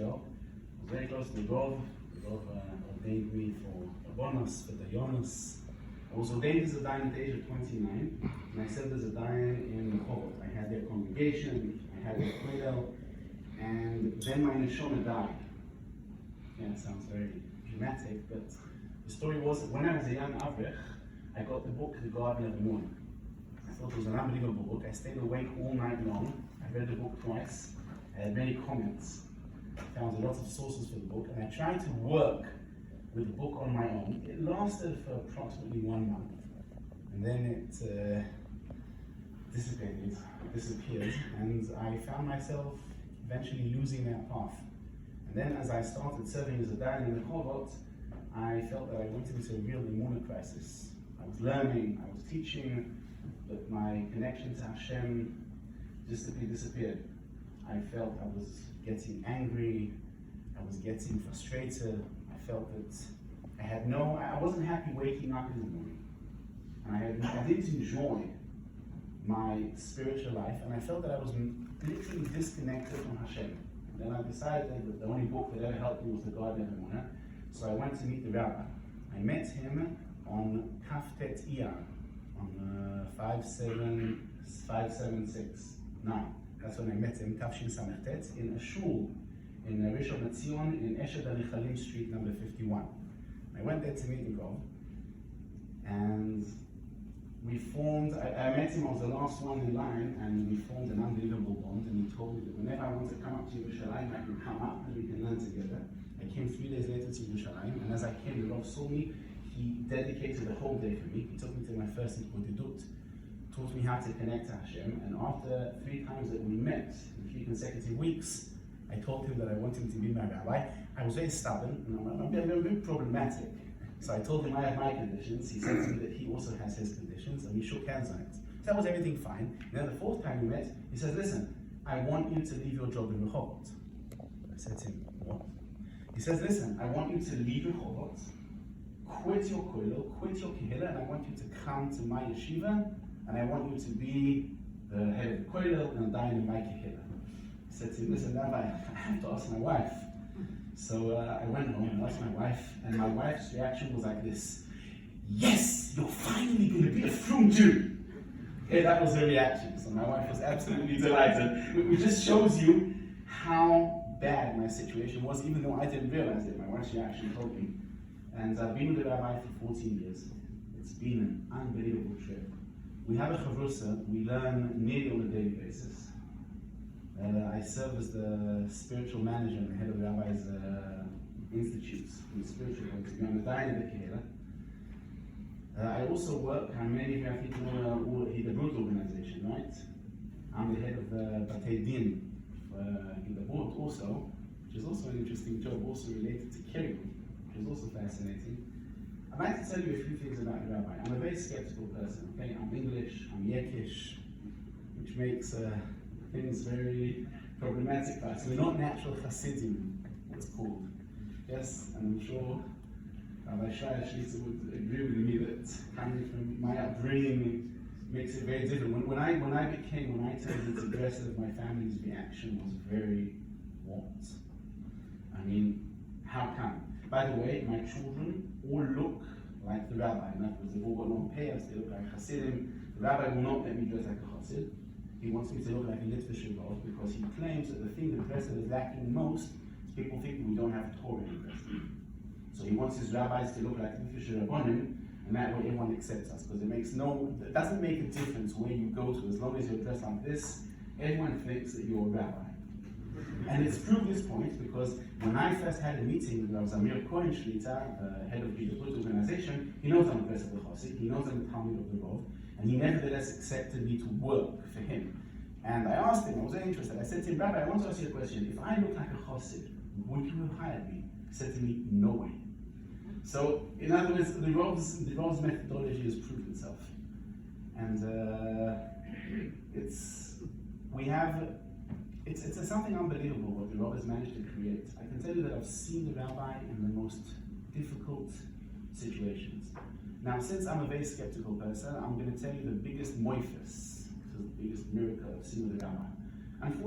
ago. I was very close to the Rav. The Rav ordained me for Abonos, for Dayanos. I was ordained as a Dayan at the age of 29, and I served as a Dayan in Chovot. I had their congregation, I had their Kollel, and then my Neshama died. Yeah, it sounds very dramatic, but the story was that when I was a young Avrech, I got the book, The Garden of Emuna. I thought it was an unbelievable book. I stayed awake all night long. I read the book twice. I had many comments. I found a lot of sources for the book, and I tried to work with the book on my own. It lasted for approximately 1 month, and then it disappeared, and I found myself eventually losing that path. And then as I started serving as a Dayan in the Chovot, I felt that I went into a real Emuna crisis. I was learning, I was teaching, but my connection to Hashem disappeared. I felt I was getting angry, I was getting frustrated. I felt that I wasn't happy waking up in the morning. And I didn't enjoy my spiritual life, and I felt that I was literally disconnected from Hashem. And then I decided that the only book that ever helped me was The Garden of Emuna. So I went to meet the rabbi. I met him on Kaftet Iyar, on 576. That's when I met him, Tafshin Samachtet, in a shul in Rishon LeZion in Eshed Anichalim Street, number 51. I went there to meet the Rav, and we formed, I met him, I was the last one in line, and we formed an unbelievable bond, and he told me that whenever I want to come up to Yerushalayim, I can come up and we can learn together. I came 3 days later to Yerushalayim, and as I came, the Rav saw me. He dedicated the whole day for me. He took me to my first Hitbodedut, taught me how to connect to Hashem, and after 3 times that we met, in 3 consecutive weeks, I told him that I wanted him to be my rabbi. I was very stubborn, and I'm very problematic. So I told him I have my conditions. He said to me that he also has his conditions, and we shook hands on it. So that was everything fine. And then the 4th time we met, he said, listen, I want you to leave your job in Rehovot. I said to him, what? He says, listen, I want you to leave Rehovot, quit your kollel, quit your kehillah, and I want you to come to my yeshiva, and I want you to be the head of the kollel and Dayan in my kehillah. I said to him, listen, Rabbi, I have to ask my wife. So I went home and asked my wife, and my wife's reaction was like this: yes, you're finally going to be a frum Jew. Okay, that was her reaction. So my wife was absolutely delighted. It just shows you how bad my situation was, even though I didn't realize it. My wife's reaction told me. And I've been with the rabbi for 14 years. It's been an unbelievable trip. We have a chavrusa, we learn nearly on a daily basis. I serve as the spiritual manager and the head of the rabbi's institutes in the spiritual point of view. I'm the Dayan of the Kehillah. I also work, and many of you I think know the Brut organization, right? I'm the head of the Batei Din in the board also, which is also an interesting job, also related to Kiryut, which is also fascinating. I'd like to tell you a few things about the rabbi. I'm a very skeptical person, okay? I'm English, I'm Yekish, which makes things very problematic for us. We're not natural Hasidim, it's called. Yes, and I'm sure Rabbi Shire would agree with me that coming from my upbringing makes it very different. When I turned into Aggressive, my family's reaction was very, what? I mean, how come? By the way, my children all look like the rabbi. In other words, they've all got long payas, they look like Hasidim. The rabbi will not let me dress like a Hasid. He wants me to look like a Litvish Rav because he claims that the thing that Aggressive is lacking most is people think we don't have Torah in Aggressive. So he wants his rabbis to look like Litvish Rabbonim, and that way everyone accepts us, because it doesn't make a difference where you go to. As long as you're dressed like this, everyone thinks that you're a rabbi. And it's proved this point because when I first had a meeting with Rav Zamir Cohen Shlita, the head of the Direct organization, he knows I'm a Aggressive Chassid, he knows I'm a Talmud of the Rav, and he nevertheless accepted me to work for him. And I asked him, I was very interested, I said to him, Rabbi, I want to ask you a question. If I look like a Chassid, would you have hired me? He said to me, no way. So, in other words, the Rav's methodology has proved itself. And it's something unbelievable what the Rav has managed to create. I can tell you that I've seen the rabbi in the most difficult situations. Now, since I'm a very skeptical person, I'm going to tell you the biggest moifus, the biggest miracle I've seen with the rabbi. Unfortunately,